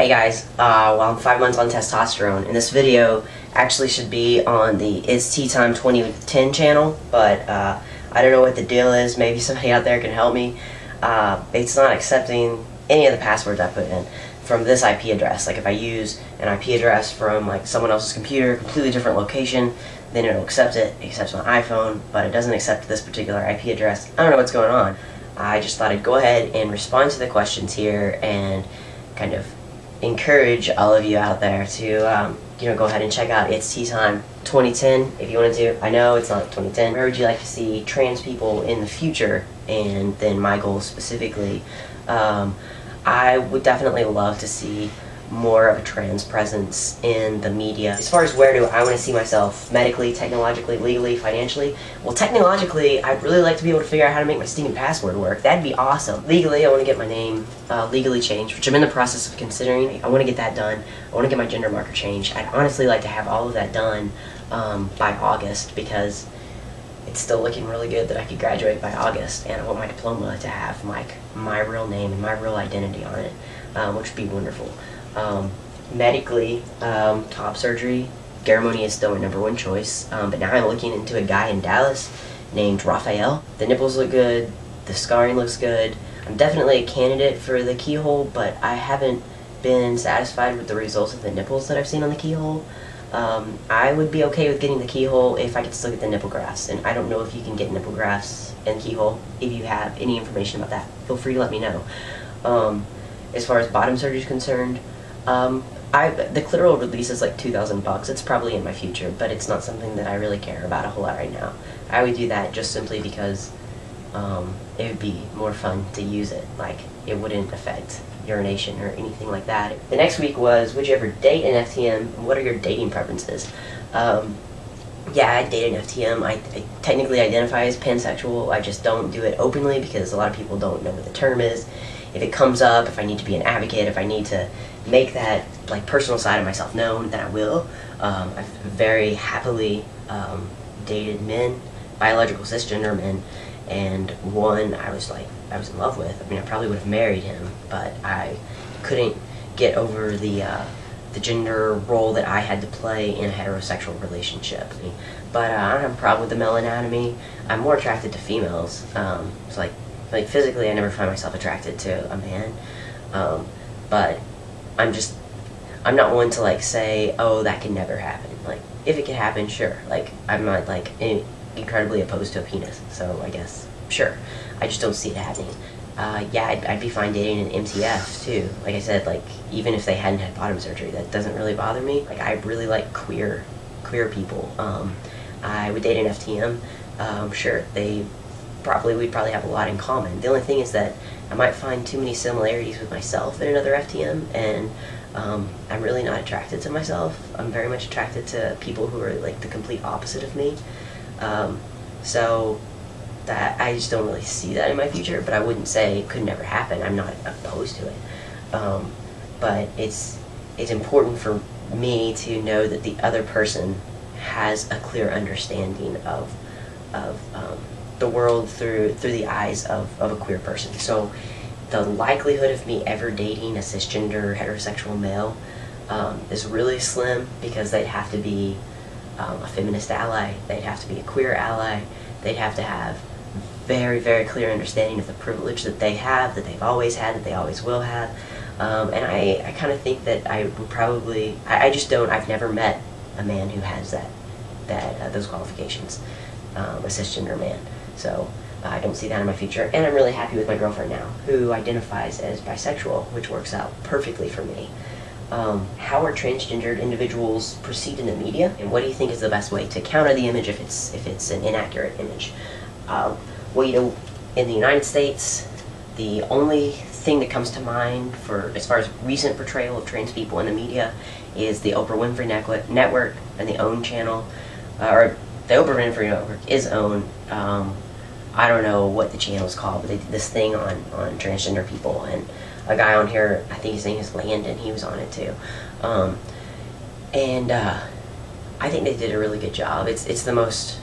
Hey guys, well, I'm 5 months on testosterone, and this video actually should be on the itsttime2010 channel, but I don't know what the deal is. Maybe somebody out there can help me. It's not accepting any of the passwords I put in from this IP address. Like if I use an IP address from like someone else's computer, completely different location, then it'll accept it. It accepts my iPhone, but it doesn't accept this particular IP address. I don't know what's going on. I just thought I'd go ahead and respond to the questions here and kind of encourage all of you out there to go ahead and check out itsttime2010 if you want to. I know it's not 2010. Where would you like to see trans people in the future? And then my goal specifically, I would definitely love to see more of a trans presence in the media. As far as where do I want to see myself medically, technologically, legally, financially, well, technologically, I'd really like to be able to figure out how to make my stinking password work. That'd be awesome. Legally, I want to get my name legally changed, which I'm in the process of considering. I want to get that done. I want to get my gender marker changed. I'd honestly like to have all of that done by August, because it's still looking really good that I could graduate by August, and I want my diploma to have my real name and my real identity on it, which would be wonderful. Medically, top surgery, ceremony is still my #1 choice, but now I'm looking into a guy in Dallas named Raphael. The nipples look good, the scarring looks good. I'm definitely a candidate for the keyhole, but I haven't been satisfied with the results of the nipples that I've seen on the keyhole. I would be okay with getting the keyhole if I could still get the nipple grafts, and I don't know if you can get nipple grafts and keyhole. If you have any information about that, feel free to let me know. As far as bottom surgery is concerned, the clitoral release is like $2,000. It's probably in my future, but it's not something that I really care about a whole lot right now. I would do that just simply because it would be more fun to use it. Like, it wouldn't affect urination or anything like that. The next week was, would you ever date an FTM? What are your dating preferences? Yeah, I date an FTM. I technically identify as pansexual. I just don't do it openly because a lot of people don't know what the term is. If it comes up, if I need to be an advocate, if I need to make that like personal side of myself known, then I will. I've very happily dated men, biological cisgender men, and one I was in love with. I mean, I probably would have married him, but I couldn't get over the gender role that I had to play in a heterosexual relationship. But I don't have a problem with the male anatomy. I'm more attracted to females. It's like physically, I never find myself attracted to a man, but I'm not one to like say, oh, that can never happen. Like, if it can happen, sure. Like, I'm not like incredibly opposed to a penis, so I guess sure. I just don't see it happening. Yeah, I'd be fine dating an MTF too. Like I said, like even if they hadn't had bottom surgery, that doesn't really bother me. Like, I really like queer people. I would date an FTM. Sure, we'd probably have a lot in common. The only thing is that I might find too many similarities with myself in another FTM, and I'm really not attracted to myself. I'm very much attracted to people who are like the complete opposite of me. So that I just don't really see that in my future, but I wouldn't say it could never happen. I'm not opposed to it. But it's important for me to know that the other person has a clear understanding of the world through the eyes of a queer person. So the likelihood of me ever dating a cisgender heterosexual male is really slim, because they'd have to be a feminist ally, they'd have to be a queer ally, they'd have to have very, very clear understanding of the privilege that they have, that they've always had, that they always will have. And I kind of think that I would probably, I've never met a man who has those qualifications, a cisgender man. So I don't see that in my future, and I'm really happy with my girlfriend now, who identifies as bisexual, which works out perfectly for me. How are transgendered individuals perceived in the media, and what do you think is the best way to counter the image if it's an inaccurate image? Well, in the United States, the only thing that comes to mind as far as recent portrayal of trans people in the media is the Oprah Winfrey Network and the OWN channel, or the Oprah Winfrey Network is OWN. I don't know what the channel is called, but they did this thing on transgender people, and a guy on here, I think his name is Landon, he was on it too. And I think they did a really good job. It's the most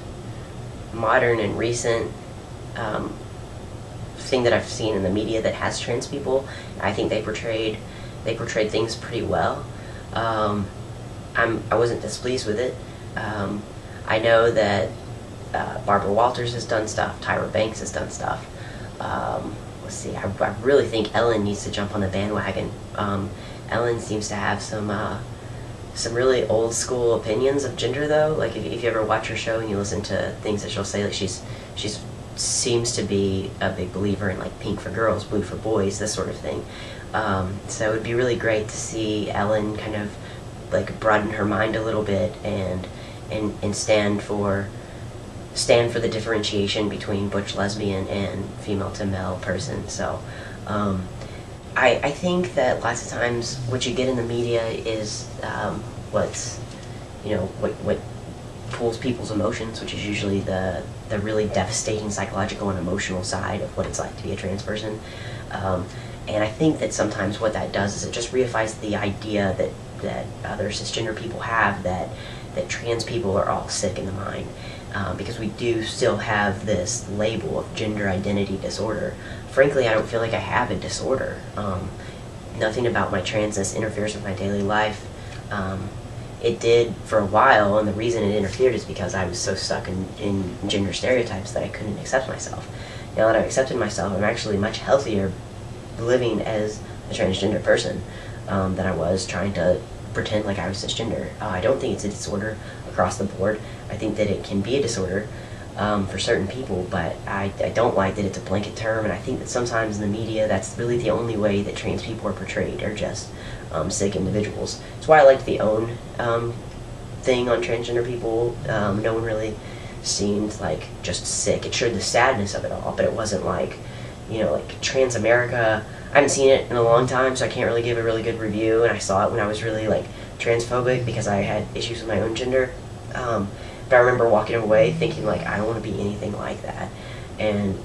modern and recent thing that I've seen in the media that has trans people. I think they portrayed they portrayed things pretty well. I wasn't displeased with it. I know that Barbara Walters has done stuff, Tyra Banks has done stuff. Let's see, I really think Ellen needs to jump on the bandwagon. Ellen seems to have some really old school opinions of gender, though. Like if you ever watch her show and you listen to things that she'll say, like she's seems to be a big believer in like pink for girls, blue for boys, this sort of thing. So it would be really great to see Ellen kind of like broaden her mind a little bit and stand for the differentiation between butch lesbian and female to male person. So I think that lots of times what you get in the media is what pulls people's emotions, which is usually the really devastating psychological and emotional side of what it's like to be a trans person. And I think that sometimes what that does is it just reifies the idea that other cisgender people have that trans people are all sick in the mind. Because we do still have this label of gender identity disorder. Frankly, I don't feel like I have a disorder. Nothing about my transness interferes with my daily life. It did for a while, and the reason it interfered is because I was so stuck in gender stereotypes that I couldn't accept myself. Now that I've accepted myself, I'm actually much healthier living as a transgender person than I was trying to pretend like I was cisgender. I don't think it's a disorder across the board. I think that it can be a disorder for certain people, but I don't like that it's a blanket term, and I think that sometimes in the media that's really the only way that trans people are portrayed, are just sick individuals. That's why I liked the OWN thing on transgender people. No one really seemed like just sick. It showed the sadness of it all, but it wasn't like, like Trans America. I haven't seen it in a long time, so I can't really give a really good review, and I saw it when I was really like transphobic because I had issues with my own gender. But I remember walking away thinking like, I don't want to be anything like that. And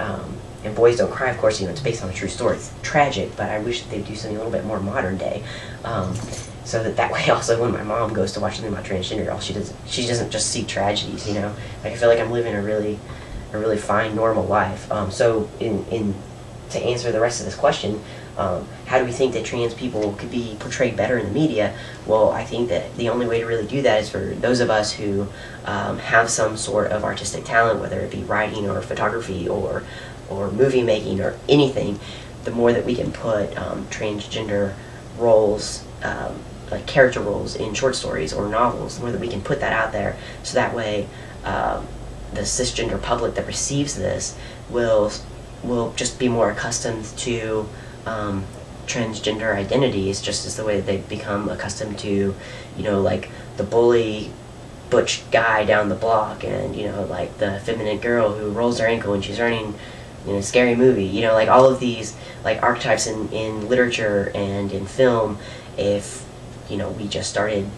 Boys Don't Cry, of course, it's based on a true story. It's tragic, but I wish that they'd do something a little bit more modern day. So that way also when my mom goes to watch something about transgender, she doesn't just see tragedies, Like I feel like I'm living a really fine, normal life. So to answer the rest of this question, how do we think that trans people could be portrayed better in the media? Well, I think that the only way to really do that is for those of us who have some sort of artistic talent, whether it be writing or photography or movie making or anything. The more that we can put transgender roles, like character roles in short stories or novels, the more that we can put that out there, so that way the cisgender public that receives this will just be more accustomed to transgender identities, just as the way that they've become accustomed to, like the bully butch guy down the block, and like the effeminate girl who rolls her ankle when she's running a scary movie. Like all of these like archetypes in literature and in film. If we just started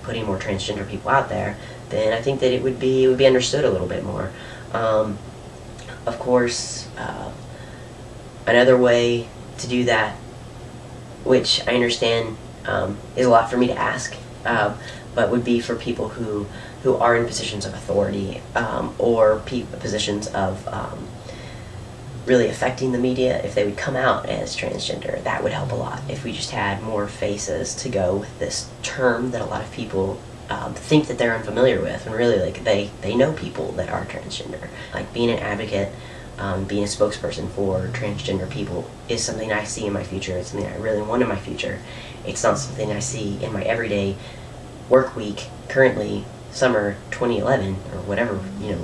putting more transgender people out there, then I think that it would be understood a little bit more. Of course, another way to do that, which I understand is a lot for me to ask, but would be for people who are in positions of authority or positions of really affecting the media. If they would come out as transgender, that would help a lot. If we just had more faces to go with this term that a lot of people think that they're unfamiliar with, and really like they know people that are transgender. Like being an advocate, being a spokesperson for transgender people is something I see in my future. It's something I really want in my future. It's not something I see in my everyday work week, currently summer 2011, or whatever,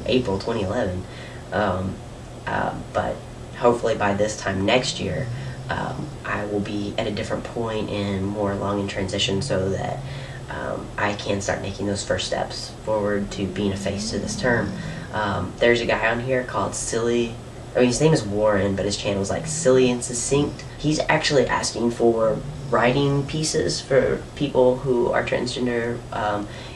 April 2011. But hopefully by this time next year, I will be at a different point and more along in transition, so that I can start making those first steps forward to being a face to this term. There's a guy on here called his name is Warren, but his channel is like Silly and Succinct. He's actually asking for writing pieces for people who are transgender.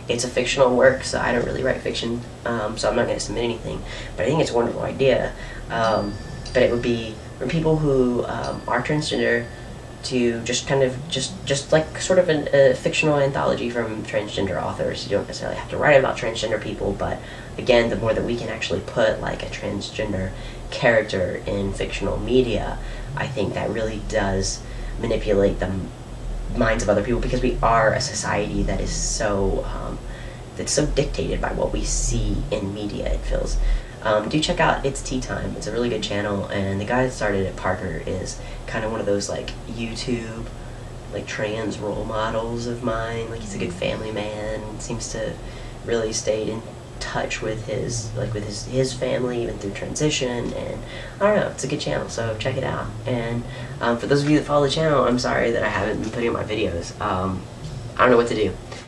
It's a fictional work, so I don't really write fiction, so I'm not going to submit anything. But I think it's a wonderful idea. But it would be for people who are transgender to just kind of just like sort of a fictional anthology from transgender authors. You don't necessarily have to write about transgender people, but again, the more that we can actually put like a transgender character in fictional media, I think that really does manipulate minds of other people, because we are a society that is so that's so dictated by what we see in media, it feels. Do check out It's Tea Time. It's a really good channel, and the guy that started it, Parker, is kind of one of those like YouTube like trans role models of mine. Like, he's a good family man, seems to really stay in touch with his his family even through transition, and I don't know, it's a good channel, so check it out. And for those of you that follow the channel, I'm sorry that I haven't been putting up my videos. I don't know what to do.